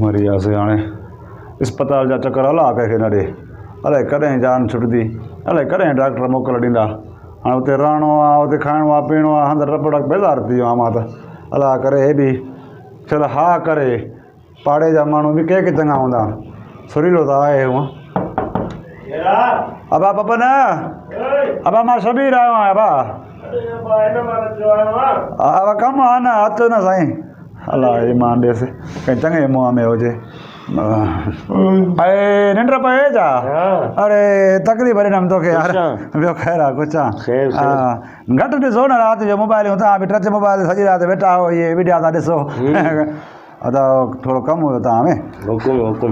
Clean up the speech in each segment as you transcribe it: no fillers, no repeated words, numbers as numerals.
मरी वियासीं हाणे अस्पताल जा चक्कर हला कंहिंखे न ॾे अलाए कॾहिं जान छुटंदी अलाए कॾहिं डॉक्टर मोकल ॾींदा हाणे उते रहणो आहे उते खाइणो आहे पीअणो आहे हंधि टपड़ बेज़ार थी वियो आहियां मां त अलाह करे हे बि चल हा करे पाड़े जा माण्हू बि कंहिंखे चङा हूंदा सुरीलो त आहे हूअं अबा पपन अबा मां शबीर आयो आहियां अबा कमु आहे न अचो न साईं अलाह ईमान ॾेसि कंहिं चङे मुंहं में हुजे निंड पए छा अरे तकलीफ़ ॾिनमि तोखे यार ॿियो ख़ैरु आहे कुझु आहे घटि ॾिसो न राति जो मोबाइल तव्हां बि टच मोबाइल सॼी राति वेठा हो इहे विडिया था ॾिसो अदा थोरो कमु हुयो तव्हां में हुकुम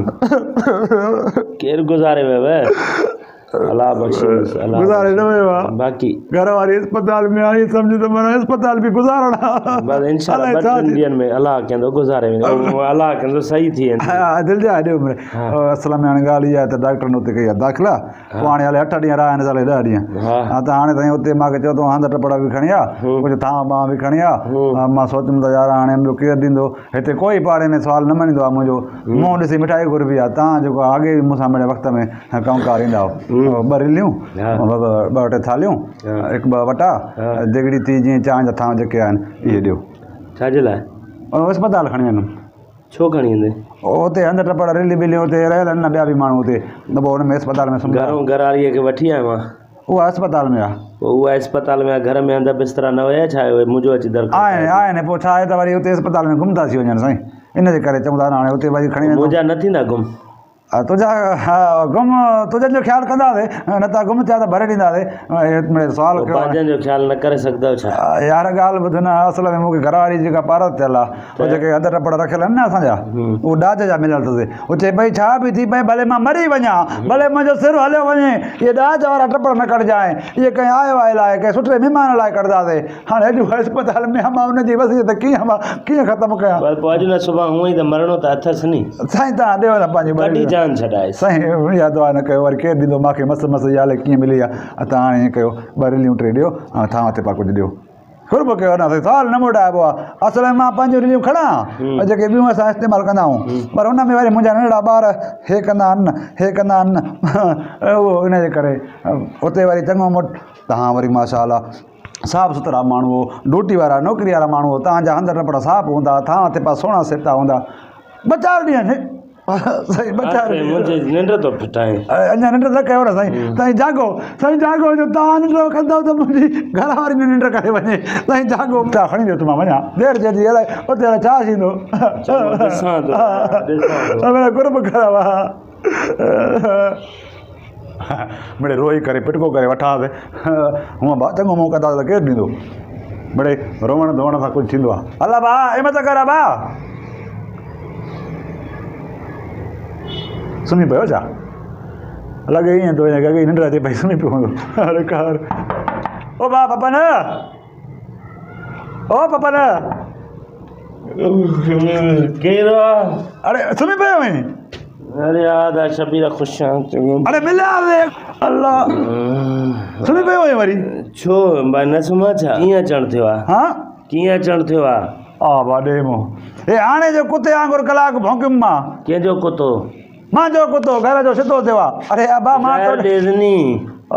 केरु गुज़ारे वियो अलाह बख़्शिश गुज़ारे न वियो आहे बाक़ी घर वारी अस्पताल में आई सम्झ त माना अस्पताल बि गुज़ारण बस इंशाल्लाह ॿ ॾींहंनि में अलाह कंदो गुज़ारे वेंदो अलाह कंदो सही थी वेंदो हा दिलि जा ॾियो मिड़े असल में हाणे ॻाल्हि इहा आहे त डॉक्टर ने उते कई आहे दाख़िला पोइ हाणे हले 8 ॾींहं रहिया आहिनि साले 10 ॾींहं हा त हाणे ताईं उते मूंखे चयो अथऊं हंधि टपड़ा बि खणी आहे कुझु थांव ॿांव बि खणी आहे मां सोचियुमि त यार हाणे ॿियो केरु ॾींदो हिते कोई पाड़े में सुवाल न मञींदो आहे मुंहिंजो मुंहुं ॾिसी मिठाई घुरबी आहे तव्हां जेको अॻे बि मूंसां मिड़े वक़्त में कमकार ईंदा हुओ ॿ रिलियूं ॿ टे थालियूं हिकु ॿ वटा दिगड़ी थी जीअं चांहि जा थांव जेके आहिनि इहे ॾियो छाजे लाइ अस्पताल खणी वेंदुमि छो खणी वेंदे उते हंधि टपड़ रिली बिलियूं उते रहियल आहिनि न ॿिया बि माण्हू उते न पोइ हुन में अस्पताल में सुम्हिया घर वारीअ खे वठी आयो मां उहा अस्पताल में आहे पोइ उहा अस्पताल में घर में हंधि बिस्तरा न हुया छा मुंहिंजो अची दर आहिनि पोइ छा आहे त वरी उते अस्पताल में गुम था थी वञनि साईं इन जे करे चऊं था हाणे उते वरी खणी वेंदो मुंहिंजा न थींदा गुम तुंहिंजा गुम तुंहिंजो ख़्यालु कंदासीं न त गुम थिया त भरे ॾींदासीं सुवाल कयो पंहिंजनि जो ख़्यालु न करे सघंदव छा यार ॻाल्हि ॿुध न असल में मूंखे घरवारी जेका पारत थियल आहे उहे जेके हंधि टपड़ रखियल आहिनि न असांजा उहे ॾाज जा मिलियल अथसि उहो चए भई छा बि थी पए भले मां मरी वञा भले मुंहिंजो सिर हलियो वञे इहे ॾाज वारा टपड़ न कढजांइ इहे कंहिं आयो आहे लाइ कंहिं सुठे महिमान लाइ कढंदासीं हाणे अॼु अस्पताल में मां हुनजी वसीयत कीअं ख़तमु कयां पोइ अॼु न सुभाणे हूअं ई त मरणो त अथसि नी साईं तव्हां ॾियो न पंहिंजी जान छॾाए साईं इहा दुआ न कयो वरी केरु ॾींदो मूंखे मस्तु मस्तु याले कीअं मिली आहे तव्हां हाणे ईअं कयो 2 रिलियूं 3 ॾियो ऐं थां ते पा कुझु ॾियो खुरब कयो न सुवाल न मोटाइबो आहे असल में मां 5 रिलियूं खणा जेके ॿियूं असां इस्तेमालु कंदा आहियूं पर हुन में वरी मुंहिंजा नंढड़ा ॿार हे कंदा आहिनि उहो इन जे करे उते वरी चङो मोटो तव्हां वरी माशाअल्लाह साफ़ु सुथरा माण्हू हो ड्यूटी वारा नौकिरी वारा माण्हू हो तव्हांजा हंधि टपड़ साफ़ु हूंदा थां ते पा सुहिणा सिता हूंदा 2-4 ॾींहं साईं निंड थो फिटाए अञा निंड न कयो न साईं जागो जो तव्हां निंड कंदव त मुंहिंजी घर वारी बि निंड करे वञे साईं जागो छा खणी ॾियो त मां वञा देरि चइजी अलाए उते अलाए छा थींदो कुर्ब ख़राब मिड़े रोई करे पिटको करे वठांसि हूअं भाउ चङो मूं कंदा त केरु ॾींदो मिड़े रोअण धोअण सां कुझु थींदो आहे अला भाउ हिमत कर भाउ सुम्ही पियो छा लॻे ईअं थो वञे निंड अचे भई सुम्ही पियो हूंदो अरे कार ओ भाउ पपन ओ पपन केरु अरे सुम्ही पियो वञे अरे यार शबीर ख़ुशि अरे मिलिया अल्लाह सुम्ही पियो वञे वरी छो भाई न सुम्हां छा कीअं अचणु थियो आहे हा कीअं अचणु थियो आहे भाॾे मूं हे हाणे जो कुते वांगुरु कलाकु भौंकियुमि मां कंहिंजो कुतो मुंहिंजो कुतो घर जो सिधो थियो आहे अरे अबा मां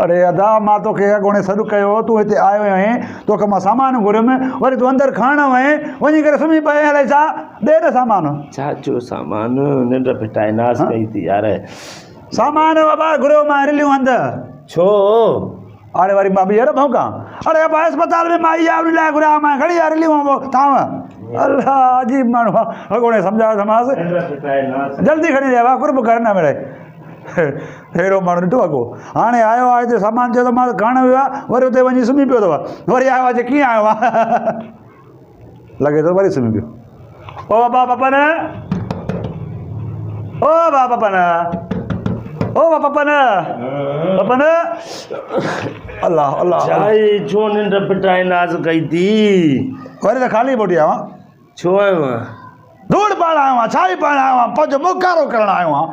अरे अदा मां तोखे अॻोणे सॾु कयो तूं हिते आयो आहीं तोखे मां सामान घुरियुमि वरी तूं अंदरि खणण वएं वञी करे सुम्ही पए अलाए छा ॾे न सामान छा चयो सामान निंड फिटाए नास कई थी यार सामान बाबा घुरियो मां रिलियूं हंधि छो हाणे वरी मां ॿीहर भौंकां अरे अबा अस्पताल में मां इहा उन लाइ घुरिया मां खणी आ रिलियूं थांव अल्लाह अजीब माण्हू आहे अॻोणे सम्झायोमांसि जल्दी खणी ॾे वाह कुर्ब कर न मिड़े अहिड़ो माण्हू ॾिठो अॻो हाणे आयो आहे हिते सामान चयो त मां खणणु वियो आहे वरी उते वञी सुम्ही पियो अथव वरी आयो आहे कीअं आयो आहे लॻे थो वरी सुम्ही पियो ओ बाबा पपन ओ बाबा पपन ओ बाबा पपन पपन अल्लाह अल्लाह छो निंड फिटाए नाज़ कई थी वरी त ख़ाली बोटी आयो आहियां छो आयो आहियां धूड़ पाइण आयो आहियां छा ई पाइण आयो आहियां पंहिंजो मुखारो करणु आयो आहियां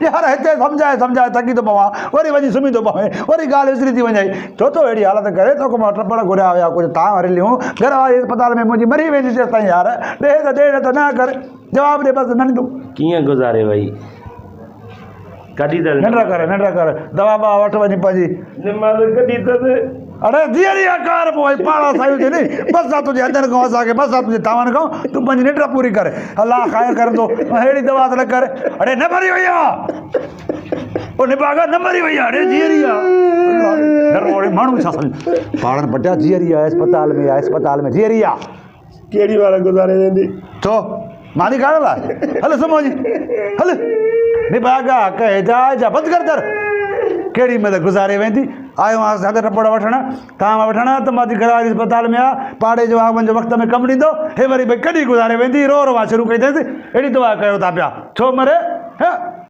यार हिते सम्झाए थकी थो पवां वरी वञी सुम्ही थो पवे वरी ॻाल्हि विसरी थी वञे छो थो अहिड़ी हालत करे तोखे मां टपड़ घुरिया हुया कुझु तां हलियूं घर वारी अस्पताल में मुंहिंजी मरी वेंदी तेसि ताईं यार ॾे त न कर जवाबु ॾे बसि न ॾींदो कीअं गुज़ारे वई कॾहिं त नंढा कर दवा बवा वठि वञी पंहिंजी निमाज़ कॾहिं त अरे धीअरी कार पोइ पाड़ा सायूं थिए नी बसि आहे तुंहिंजे हथनि खां असांखे बसि आहे तुंहिंजे तावनि खां तूं पंहिंजी निंड पूरी कर अलाह ख़ैरु करंदो अहिड़ी दवा त न कर अड़े न मरी वई आहे ओ निभागा न मरी वई आहे अड़े धीअरी आहे माण्हू छा सम्झ पाड़नि पटिया धीअरी आहे अस्पताल में धीअरी आहे कहिड़ी वार गुज़ारे वेंदी छो मां थी काढ़ लाइ हल सुम्हो जी हल निभागा जा बंदि कर कहिड़ी महिल गुज़ारे वेंदी आयो आहियां हथ टपड़ वठणु तव्हां वठणु त मां घर वारी अस्पताल में आहे पाड़े जो आगमन जो वक़्त में कमु ॾींदो हे वरी भई कॾहिं गुज़ारे वेंदी रो मां शुरू कई अथसि अहिड़ी दवा कयो था पिया छो मरे